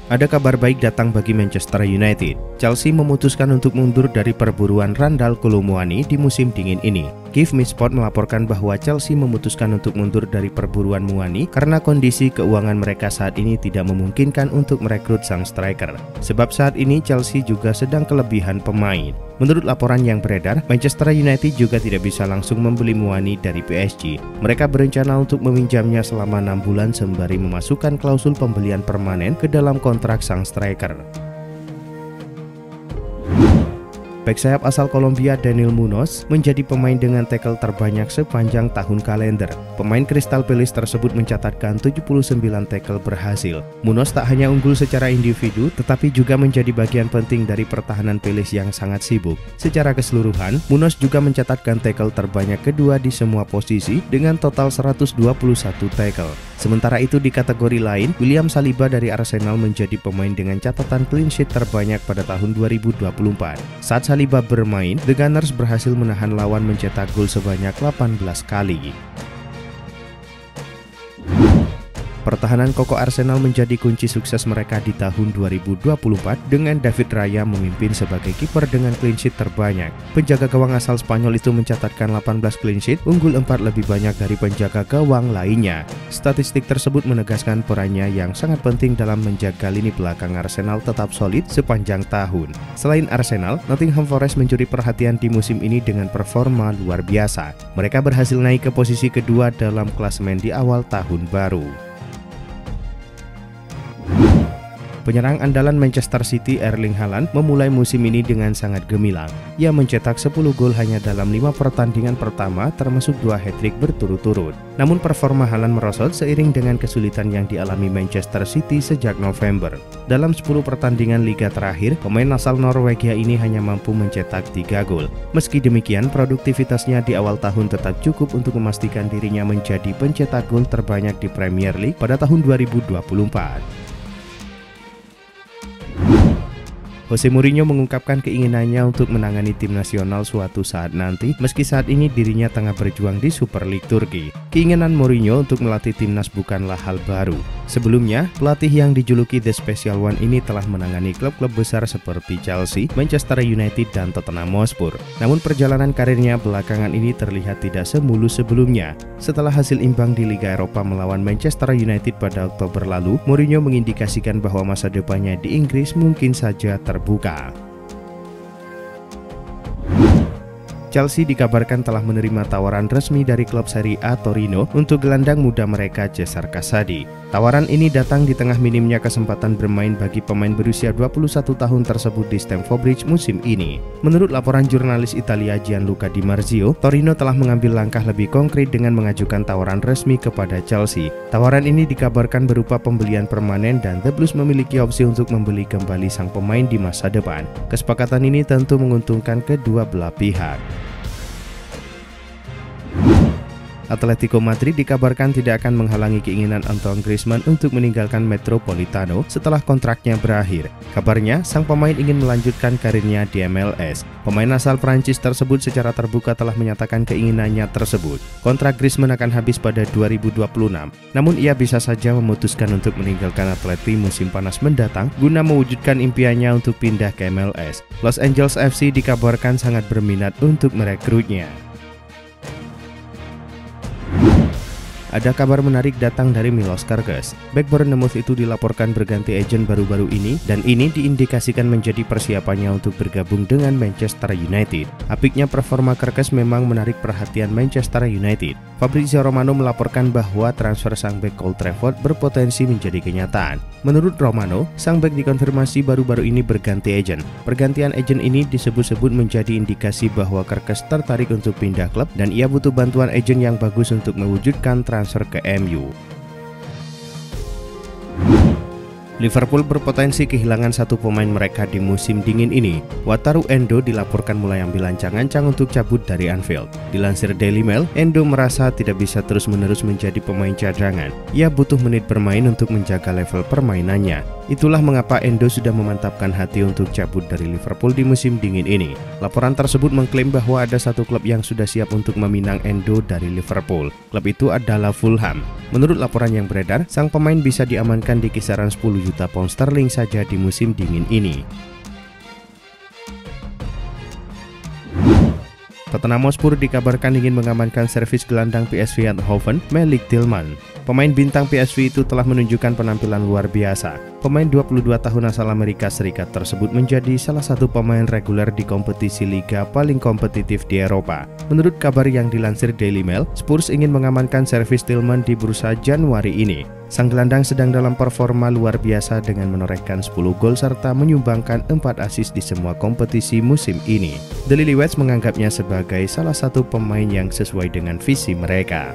Ada kabar baik datang bagi Manchester United. Chelsea memutuskan untuk mundur dari perburuan Randal Kolo Muani di musim dingin ini. Give Me Sport melaporkan bahwa Chelsea memutuskan untuk mundur dari perburuan Muani karena kondisi keuangan mereka saat ini tidak memungkinkan untuk merekrut sang striker. Sebab saat ini Chelsea juga sedang kelebihan pemain. Menurut laporan yang beredar, Manchester United juga tidak bisa langsung membeli Muani dari PSG. Mereka berencana untuk meminjamnya selama 6 bulan sembari memasukkan klausul pembelian permanen ke dalam kontrak sang striker. Bek sayap asal Kolombia Daniel Munoz menjadi pemain dengan tackle terbanyak sepanjang tahun kalender. Pemain Crystal Palace tersebut mencatatkan 79 tackle berhasil. Munoz tak hanya unggul secara individu, tetapi juga menjadi bagian penting dari pertahanan Palace yang sangat sibuk. Secara keseluruhan, Munoz juga mencatatkan tackle terbanyak kedua di semua posisi dengan total 121 tackle. Sementara itu di kategori lain, William Saliba dari Arsenal menjadi pemain dengan catatan clean sheet terbanyak pada tahun 2024. Saat Saliba bermain, The Gunners berhasil menahan lawan mencetak gol sebanyak 18 kali. Pertahanan kokoh Arsenal menjadi kunci sukses mereka di tahun 2024 dengan David Raya memimpin sebagai kiper dengan clean sheet terbanyak. Penjaga gawang asal Spanyol itu mencatatkan 18 clean sheet, unggul 4 lebih banyak dari penjaga gawang lainnya. Statistik tersebut menegaskan perannya yang sangat penting dalam menjaga lini belakang Arsenal tetap solid sepanjang tahun. Selain Arsenal, Nottingham Forest mencuri perhatian di musim ini dengan performa luar biasa. Mereka berhasil naik ke posisi kedua dalam klasemen di awal tahun baru. Penyerang andalan Manchester City Erling Haaland memulai musim ini dengan sangat gemilang. Ia mencetak 10 gol hanya dalam 5 pertandingan pertama termasuk 2 hat-trick berturut-turut. Namun performa Haaland merosot seiring dengan kesulitan yang dialami Manchester City sejak November. Dalam 10 pertandingan liga terakhir, pemain asal Norwegia ini hanya mampu mencetak 3 gol. Meski demikian, produktivitasnya di awal tahun tetap cukup untuk memastikan dirinya menjadi pencetak gol terbanyak di Premier League pada tahun 2024. Jose Mourinho mengungkapkan keinginannya untuk menangani tim nasional suatu saat nanti, meski saat ini dirinya tengah berjuang di Super League Turki. Keinginan Mourinho untuk melatih timnas bukanlah hal baru. Sebelumnya, pelatih yang dijuluki The Special One ini telah menangani klub-klub besar seperti Chelsea, Manchester United, dan Tottenham Hotspur. Namun perjalanan karirnya belakangan ini terlihat tidak semulus sebelumnya. Setelah hasil imbang di Liga Eropa melawan Manchester United pada Oktober lalu, Mourinho mengindikasikan bahwa masa depannya di Inggris mungkin saja terbuka. Chelsea dikabarkan telah menerima tawaran resmi dari klub Serie A Torino untuk gelandang muda mereka Cesar Casadi. Tawaran ini datang di tengah minimnya kesempatan bermain bagi pemain berusia 21 tahun tersebut di Stamford Bridge musim ini. Menurut laporan jurnalis Italia Gianluca Di Marzio, Torino telah mengambil langkah lebih konkret dengan mengajukan tawaran resmi kepada Chelsea. Tawaran ini dikabarkan berupa pembelian permanen dan The Blues memiliki opsi untuk membeli kembali sang pemain di masa depan. Kesepakatan ini tentu menguntungkan kedua belah pihak. Atletico Madrid dikabarkan tidak akan menghalangi keinginan Antoine Griezmann untuk meninggalkan Metropolitano setelah kontraknya berakhir. Kabarnya, sang pemain ingin melanjutkan karirnya di MLS. Pemain asal Prancis tersebut secara terbuka telah menyatakan keinginannya tersebut. Kontrak Griezmann akan habis pada 2026. Namun ia bisa saja memutuskan untuk meninggalkan Atleti musim panas mendatang guna mewujudkan impiannya untuk pindah ke MLS. Los Angeles FC dikabarkan sangat berminat untuk merekrutnya. Ada kabar menarik datang dari Milos Kerkez. Bek Bournemouth itu dilaporkan berganti agen baru-baru ini dan ini diindikasikan menjadi persiapannya untuk bergabung dengan Manchester United. Apiknya performa Kerkez memang menarik perhatian Manchester United. Fabrizio Romano melaporkan bahwa transfer sang bek Old Trafford berpotensi menjadi kenyataan. Menurut Romano, sang bek dikonfirmasi baru-baru ini berganti agen. Pergantian agen ini disebut-sebut menjadi indikasi bahwa Kerkez tertarik untuk pindah klub dan ia butuh bantuan agen yang bagus untuk mewujudkan transfer ke MU. Liverpool berpotensi kehilangan satu pemain mereka di musim dingin ini. Wataru Endo dilaporkan mulai ambil ancang-ancang untuk cabut dari Anfield. Dilansir Daily Mail, Endo merasa tidak bisa terus-menerus menjadi pemain cadangan. Ia butuh menit bermain untuk menjaga level permainannya. Itulah mengapa Endo sudah memantapkan hati untuk cabut dari Liverpool di musim dingin ini. Laporan tersebut mengklaim bahwa ada satu klub yang sudah siap untuk meminang Endo dari Liverpool. Klub itu adalah Fulham. Menurut laporan yang beredar, sang pemain bisa diamankan di kisaran 10 juta pound sterling saja di musim dingin ini. Tottenham Hotspur dikabarkan ingin mengamankan servis gelandang PSV Eindhoven, Malik Tillman. Pemain bintang PSV itu telah menunjukkan penampilan luar biasa. Pemain 22 tahun asal Amerika Serikat tersebut menjadi salah satu pemain reguler di kompetisi liga paling kompetitif di Eropa. Menurut kabar yang dilansir Daily Mail, Spurs ingin mengamankan servis Tillman di bursa Januari ini. Sang gelandang sedang dalam performa luar biasa dengan menorehkan 10 gol serta menyumbangkan 4 assist di semua kompetisi musim ini. The Lilywhits menganggapnya sebagai salah satu pemain yang sesuai dengan visi mereka.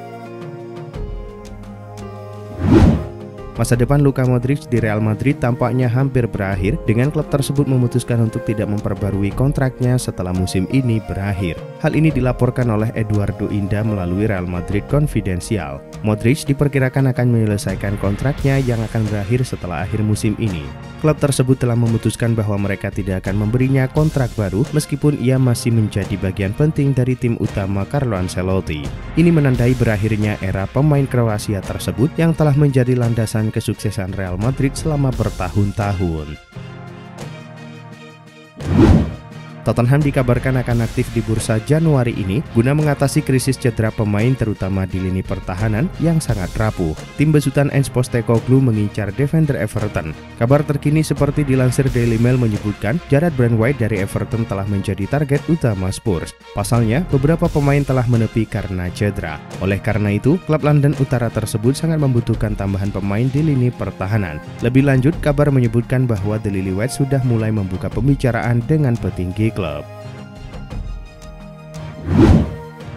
Masa depan Luka Modric di Real Madrid tampaknya hampir berakhir dengan klub tersebut memutuskan untuk tidak memperbarui kontraknya setelah musim ini berakhir. Hal ini dilaporkan oleh Eduardo Inda melalui Real Madrid Confidential. Modric diperkirakan akan menyelesaikan kontraknya yang akan berakhir setelah akhir musim ini. Klub tersebut telah memutuskan bahwa mereka tidak akan memberinya kontrak baru meskipun ia masih menjadi bagian penting dari tim utama Carlo Ancelotti. Ini menandai berakhirnya era pemain Kroasia tersebut yang telah menjadi landasan kesuksesan Real Madrid selama bertahun-tahun. Tottenham dikabarkan akan aktif di bursa Januari ini guna mengatasi krisis cedera pemain terutama di lini pertahanan yang sangat rapuh. Tim besutan Ange Postecoglou mengincar defender Everton. Kabar terkini seperti dilansir Daily Mail menyebutkan Jarrad Brandtwaite dari Everton telah menjadi target utama Spurs. Pasalnya, beberapa pemain telah menepi karena cedera. Oleh karena itu, klub London Utara tersebut sangat membutuhkan tambahan pemain di lini pertahanan. Lebih lanjut, kabar menyebutkan bahwa The Lilywhits sudah mulai membuka pembicaraan dengan petinggi klub.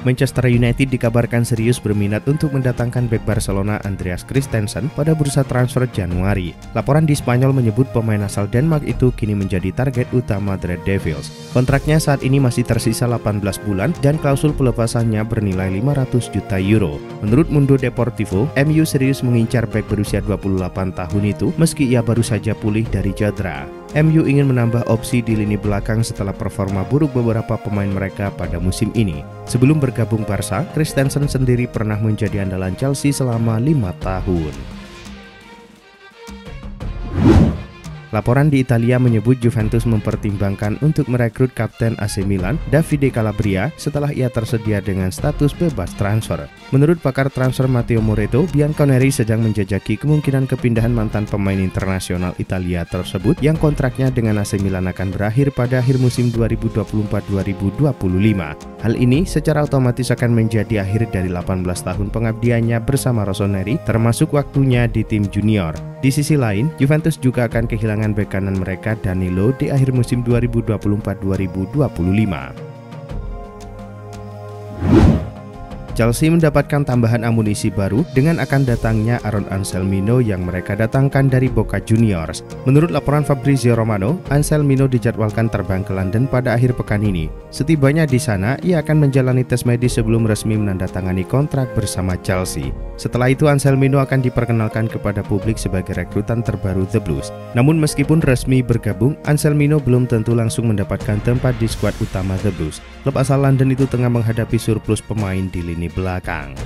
Manchester United dikabarkan serius berminat untuk mendatangkan bek Barcelona Andreas Christensen pada bursa transfer Januari. Laporan di Spanyol menyebut pemain asal Denmark itu kini menjadi target utama The Red Devils. Kontraknya saat ini masih tersisa 18 bulan dan klausul pelepasannya bernilai 500 juta euro. Menurut Mundo Deportivo, MU serius mengincar bek berusia 28 tahun itu meski ia baru saja pulih dari cedera. MU ingin menambah opsi di lini belakang setelah performa buruk beberapa pemain mereka pada musim ini. Sebelum bergabung Barca, Christensen sendiri pernah menjadi andalan Chelsea selama 5 tahun. Laporan di Italia menyebut Juventus mempertimbangkan untuk merekrut kapten AC Milan, Davide Calabria, setelah ia tersedia dengan status bebas transfer. Menurut pakar transfer Matteo Moretto, Bianconeri sedang menjajaki kemungkinan kepindahan mantan pemain internasional Italia tersebut yang kontraknya dengan AC Milan akan berakhir pada akhir musim 2024-2025. Hal ini secara otomatis akan menjadi akhir dari 18 tahun pengabdiannya bersama Rossoneri, termasuk waktunya di tim junior. Di sisi lain, Juventus juga akan kehilangan bek kanan mereka Danilo di akhir musim 2024-2025. Chelsea mendapatkan tambahan amunisi baru dengan akan datangnya Aaron Anselmino yang mereka datangkan dari Boca Juniors. Menurut laporan Fabrizio Romano, Anselmino dijadwalkan terbang ke London pada akhir pekan ini. Setibanya di sana, ia akan menjalani tes medis sebelum resmi menandatangani kontrak bersama Chelsea. Setelah itu, Anselmino akan diperkenalkan kepada publik sebagai rekrutan terbaru The Blues. Namun meskipun resmi bergabung, Anselmino belum tentu langsung mendapatkan tempat di skuad utama The Blues. Klub asal London itu tengah menghadapi surplus pemain di lini belakang.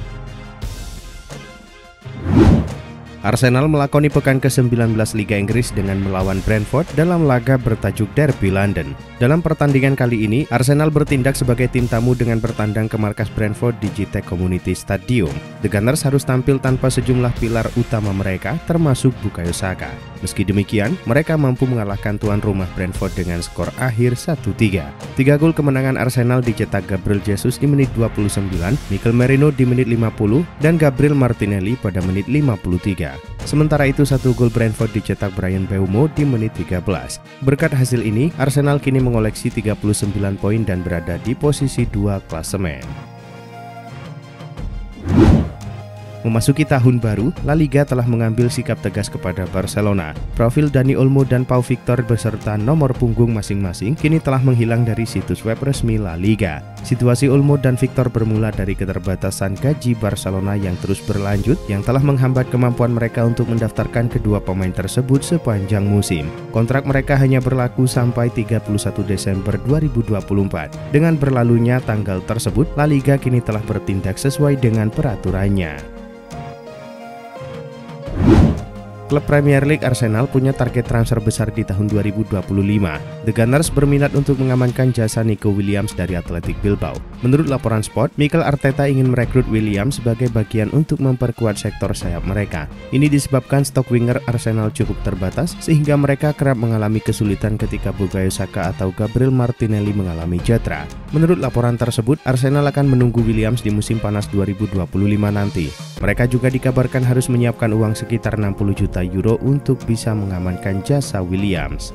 Arsenal melakoni pekan ke-19 Liga Inggris dengan melawan Brentford dalam laga bertajuk Derby London. Dalam pertandingan kali ini, Arsenal bertindak sebagai tim tamu dengan bertandang ke markas Brentford di GT Community Stadium. The Gunners harus tampil tanpa sejumlah pilar utama mereka, termasuk Bukayo Saka. Meski demikian, mereka mampu mengalahkan tuan rumah Brentford dengan skor akhir 1-3. 3 gol kemenangan Arsenal dicetak Gabriel Jesus di menit 29, Mikel Merino di menit 50, dan Gabriel Martinelli pada menit 53. Sementara itu 1 gol Brentford dicetak Bryan Mbeumo di menit 13. Berkat hasil ini, Arsenal kini mengoleksi 39 poin dan berada di posisi 2 klasemen. Memasuki tahun baru, La Liga telah mengambil sikap tegas kepada Barcelona. Profil Dani Olmo dan Pau Victor beserta nomor punggung masing-masing kini telah menghilang dari situs web resmi La Liga. Situasi Olmo dan Victor bermula dari keterbatasan gaji Barcelona yang terus berlanjut yang telah menghambat kemampuan mereka untuk mendaftarkan kedua pemain tersebut sepanjang musim. Kontrak mereka hanya berlaku sampai 31 Desember 2024. Dengan berlalunya tanggal tersebut, La Liga kini telah bertindak sesuai dengan peraturannya. Klub Premier League Arsenal punya target transfer besar di tahun 2025. The Gunners berminat untuk mengamankan jasa Nico Williams dari Athletic Bilbao. Menurut laporan Sport, Mikel Arteta ingin merekrut Williams sebagai bagian untuk memperkuat sektor sayap mereka. Ini disebabkan stok winger Arsenal cukup terbatas sehingga mereka kerap mengalami kesulitan ketika Bukayo Saka atau Gabriel Martinelli mengalami cedera. Menurut laporan tersebut, Arsenal akan menunggu Williams di musim panas 2025 nanti. Mereka juga dikabarkan harus menyiapkan uang sekitar 60 juta euro untuk bisa mengamankan jasa Williams.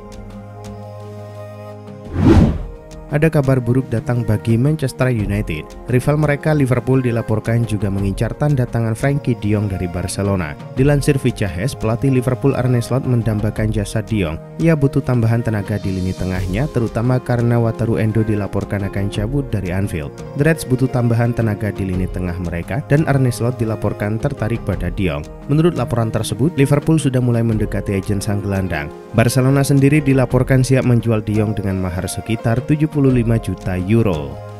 Ada kabar buruk datang bagi Manchester United. Rival mereka Liverpool dilaporkan juga mengincar tanda tangan Frenkie de Jong dari Barcelona. Dilansir Vicahes, pelatih Liverpool Arne Slot mendambakan jasa de Jong. Ia butuh tambahan tenaga di lini tengahnya, terutama karena Wataru Endo dilaporkan akan cabut dari Anfield. The Reds butuh tambahan tenaga di lini tengah mereka, dan Arne Slot dilaporkan tertarik pada de Jong. Menurut laporan tersebut, Liverpool sudah mulai mendekati agen sang gelandang. Barcelona sendiri dilaporkan siap menjual de Jong dengan mahar sekitar 75 juta euro.